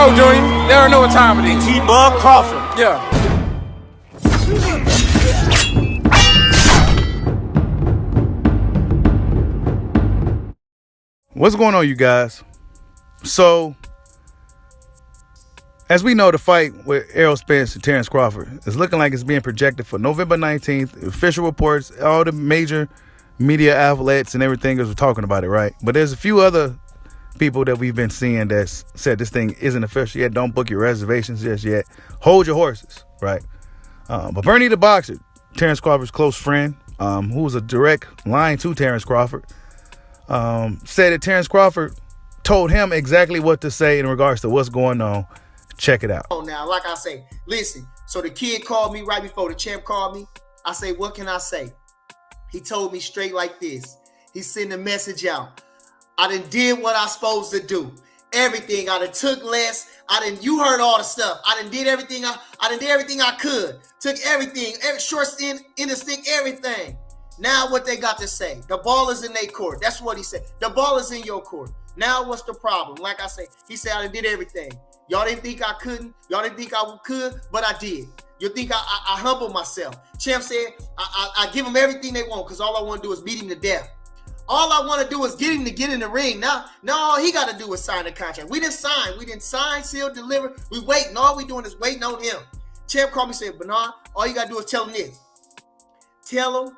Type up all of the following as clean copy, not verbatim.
go, Junior. They already know what time it is. T-Bug Crawford. Yeah. What's going on, you guys? So, as we know, the fight with Errol Spence and Terrence Crawford is looking like it's being projected for November 19th. Official reports, all the major media outlets and everything is talking about it, right? But there's a few other people that we've been seeing that said this thing isn't official yet. Don't book your reservations just yet. Hold your horses, right? But Bernie the Boxer, Terrence Crawford's close friend, who was a direct line to Terrence Crawford, said that Terrence Crawford told him exactly what to say in regards to what's going on. Check it out. Now, like I say, listen, so the kid called me right before the champ called me. I say, what can I say? He told me straight like this. He sent a message out. I done did what I supposed to do. Everything. I done took less. You heard all the stuff. I done did everything. I done did everything I could. Took everything. Every short end the stick, everything. Now what they got to say? The ball is in their court. That's what he said. The ball is in your court. Now what's the problem? Like I say, he said I done did everything. Y'all didn't think I couldn't. Y'all didn't think I could, but I did. You think I humbled myself. Champ said I give them everything they want because all I want to do is beat him to death. All I want to do is get him to get in the ring. Now all he got to do is sign the contract. We didn't sign, seal, deliver. We waiting. All we doing is waiting on him. Champ called me and said, Bernard, all you got to do is tell him this. Tell him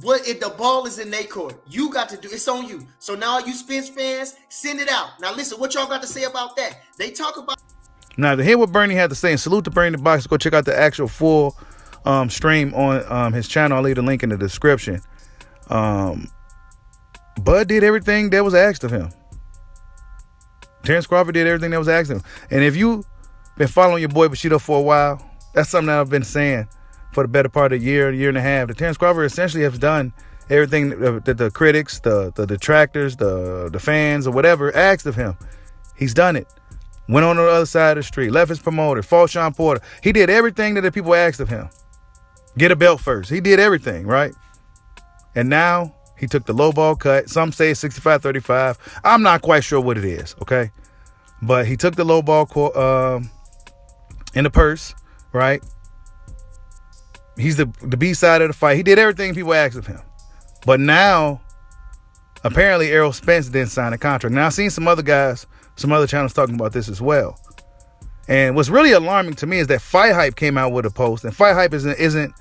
what if the ball is in their court. You got to do it's on you. So now you Spence fans, send it out. Now listen, what y'all got to say about that? They talk about now to hear what Bernie had to say, and salute to Bernie the Boxer. Go check out the actual full stream on his channel. I'll leave the link in the description. Bud did everything that was asked of him. Terrence Crawford did everything that was asked of him. And if you've been following your boy Bushido for a while, that's something that I've been saying for the better part of a year and a half. That Terrence Crawford essentially has done everything that the critics, the detractors, the fans, or whatever asked of him. He's done it. Went on the other side of the street, left his promoter, fought Sean Porter. He did everything that the people asked of him. Get a belt first. He did everything, right? And now he took the low ball cut. Some say it's 65-35. I'm not quite sure what it is, okay? But he took the low ball in the purse, right? He's the B side of the fight. He did everything people asked of him. But now, apparently, Errol Spence didn't sign a contract. Now, I've seen some other guys, some other channels talking about this as well. And what's really alarming to me is that Fight Hype came out with a post. And Fight Hype isn't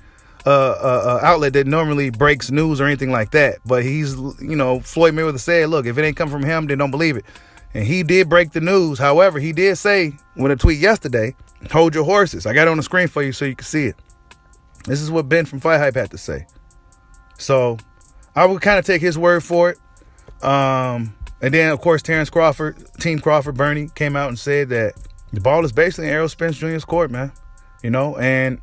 a outlet that normally breaks news or anything like that. But he's, Floyd Mayweather said, look, if it ain't come from him, then don't believe it. And he did break the news. However, he did say with a tweet yesterday, hold your horses. I got it on the screen for you so you can see it. This is what Ben from Fight Hype had to say. So I would kind of take his word for it. And then, of course, Terrence Crawford, Team Crawford, Bernie, came out and said that the ball is basically in Errol Spence Jr.'s court, man. And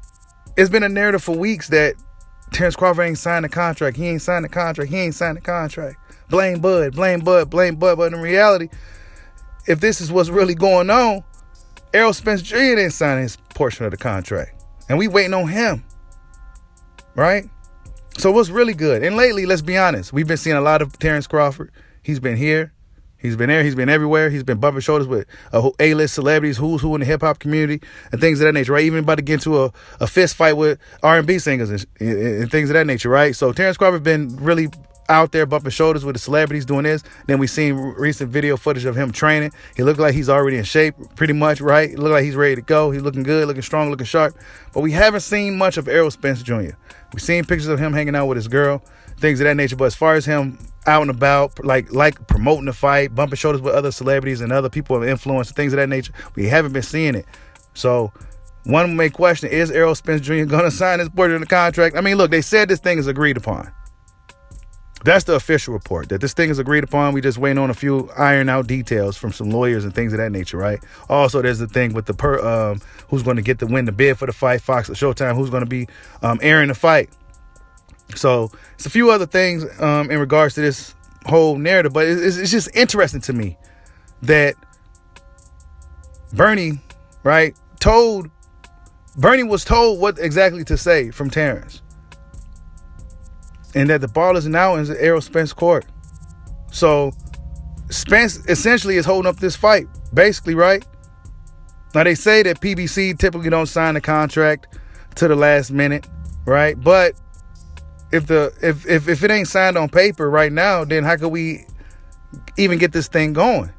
it's been a narrative for weeks that Terrence Crawford ain't signed a contract. He ain't signed a contract. He ain't signed a contract. Blame Bud, blame Bud, blame Bud. But in reality, if this is what's really going on, Errol Spence Jr. didn't sign his portion of the contract. And we waiting on him. Right? So what's really good? And lately, let's be honest, we've been seeing a lot of Terrence Crawford. He's been here. He's been there. He's been everywhere. He's been bumping shoulders with A-list celebrities, who's who in the hip-hop community, and things of that nature, right? Even about to get into a fist fight with R&B singers and things of that nature, right? So Terrence Crawford been really out there bumping shoulders with the celebrities doing this. Then we seen recent video footage of him training. He looked like he's already in shape pretty much, right? He looked like he's ready to go. He's looking good, looking strong, looking sharp. But we haven't seen much of Errol Spence Jr. We've seen pictures of him hanging out with his girl, things of that nature. But as far as him out and about, like promoting the fight, bumping shoulders with other celebrities and other people of influence, things of that nature, we haven't been seeing it. So one may question, is Errol Spence Jr. going to sign his portion of the contract? I mean, look, they said this thing is agreed upon. That's the official report, that this thing is agreed upon. We just waiting on a few iron out details from some lawyers and things of that nature, right? Also, there's the thing with the who's going to win the bid for the fight, Fox or Showtime, who's going to be airing the fight. So it's a few other things in regards to this whole narrative, but it's just interesting to me that Bernie, right, Bernie was told what exactly to say from Terrence. And that the ball is now in Errol Spence court. So Spence essentially is holding up this fight, basically, right? Now, they say that PBC typically don't sign the contract to the last minute, right? But if it ain't signed on paper right now, then how could we even get this thing going?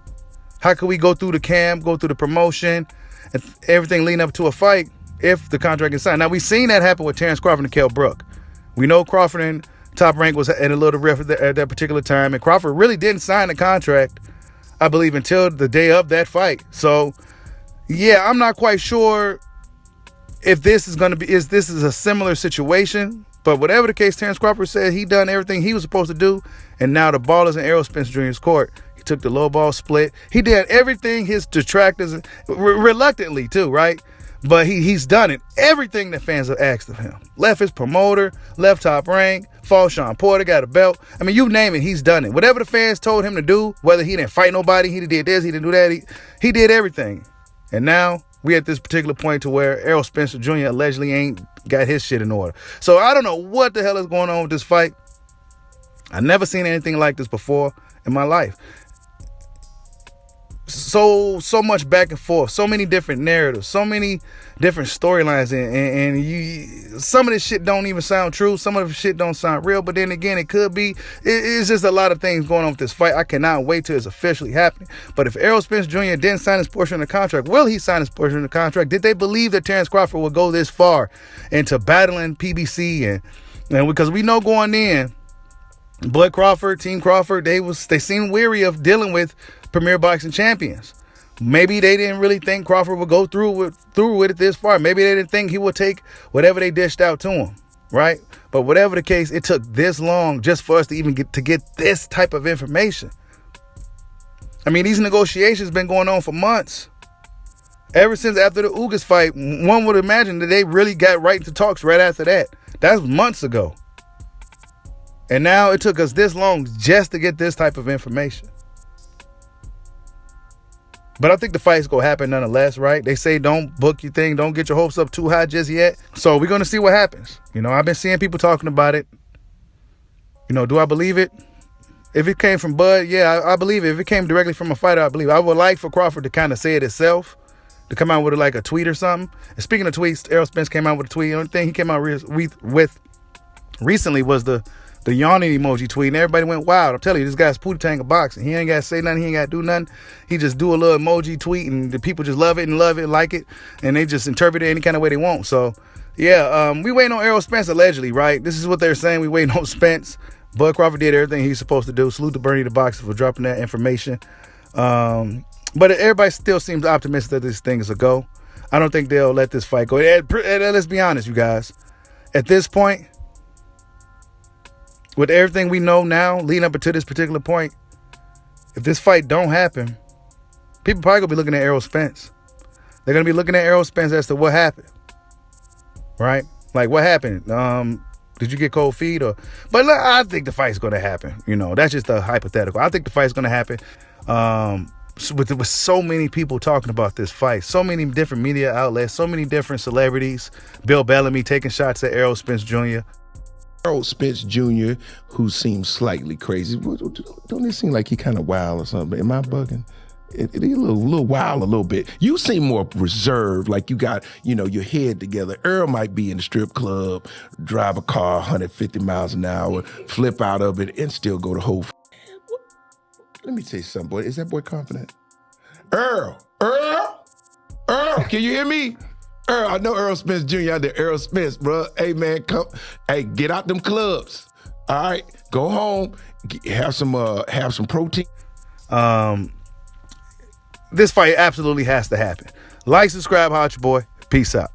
How could we go through the camp, go through the promotion, and everything leading up to a fight if the contract is signed? Now, we've seen that happen with Terrence Crawford and Kell Brook. We know Crawford and Top Rank was at a little riff at that particular time, and Crawford really didn't sign the contract, I believe, until the day of that fight. So, yeah, I'm not quite sure if this is a similar situation. But whatever the case, Terrence Crawford said he done everything he was supposed to do, and now the ball is in Errol Spence Jr.'s court. He took the low ball split. He did everything his detractors, reluctantly too, right? But he's done it. Everything that fans have asked of him. Left his promoter, left Top Rank, fought Sean Porter, got a belt. I mean, you name it, he's done it. Whatever the fans told him to do, whether he didn't fight nobody, he did this, he didn't do that, he did everything. And now we at this particular point to where Errol Spencer Jr. allegedly ain't got his shit in order. So I don't know what the hell is going on with this fight. I never seen anything like this before in my life. So much back and forth, so many different narratives, so many different storylines, and some of this shit don't even sound true. Some of the shit don't sound real, but then again, it could be. It's just a lot of things going on with this fight. I cannot wait till it's officially happening. But if Errol Spence Jr. didn't sign his portion of the contract, will he sign his portion of the contract? Did they believe that Terrence Crawford would go this far into battling PBC and because we know going in, Bud Crawford, Team Crawford, they seemed weary of dealing with Premier Boxing champions. Maybe they didn't really think Crawford would go through with it this far. Maybe they didn't think he would take whatever they dished out to him, right? But whatever the case, it took this long just for us to even get this type of information. I mean, these negotiations been going on for months. Ever since after the Ugas fight, one would imagine that they really got right into talks right after that. That was months ago. And now it took us this long just to get this type of information. But I think the fight's going to happen nonetheless, right? They say don't book your thing. Don't get your hopes up too high just yet. So we're going to see what happens. I've been seeing people talking about it. Do I believe it? If it came from Bud, yeah, I believe it. If it came directly from a fighter, I believe it. I would like for Crawford to kind of say it itself, to come out with like a tweet or something. And speaking of tweets, Errol Spence came out with a tweet. The only thing he came out with recently was the yawning emoji tweet, and everybody went wild. I'm telling you, this guy's Pootie Tang of boxing. He ain't got to say nothing. He ain't got to do nothing. He just do a little emoji tweet, and the people just love it, like it, and they just interpret it any kind of way they want. So, yeah, we waiting on Errol Spence, allegedly, right? This is what they're saying. We waiting on Spence. Bud Crawford did everything he's supposed to do. Salute to Bernie the Boxer for dropping that information. But everybody still seems optimistic that this thing is a go. I don't think they'll let this fight go. Let's be honest, you guys. At this point, with everything we know now, leading up to this particular point, if this fight don't happen, people probably going to be looking at Errol Spence. They're going to be looking at Errol Spence as to what happened. Right? Like, what happened? Did you get cold feet? But I think the fight's going to happen. That's just a hypothetical. I think the fight's going to happen. With so many people talking about this fight, so many different media outlets, so many different celebrities, Bill Bellamy taking shots at Errol Spence Jr., Errol Spence Jr., who seems slightly crazy. Don't it seem like he kind of wild or something? Am I bugging? It a little wild a little bit. You seem more reserved, like you got, your head together. Errol might be in the strip club, drive a car 150 miles an hour, flip out of it, and still go to Whole. Let me tell you something, boy. Is that boy confident? Errol, can you hear me? Errol, I know Errol Spence Jr. out there. Errol Spence, bro. Hey, man, come. Hey, get out them clubs. All right, go home. Have some protein. This fight absolutely has to happen. Like, subscribe, holla at your boy. Peace out.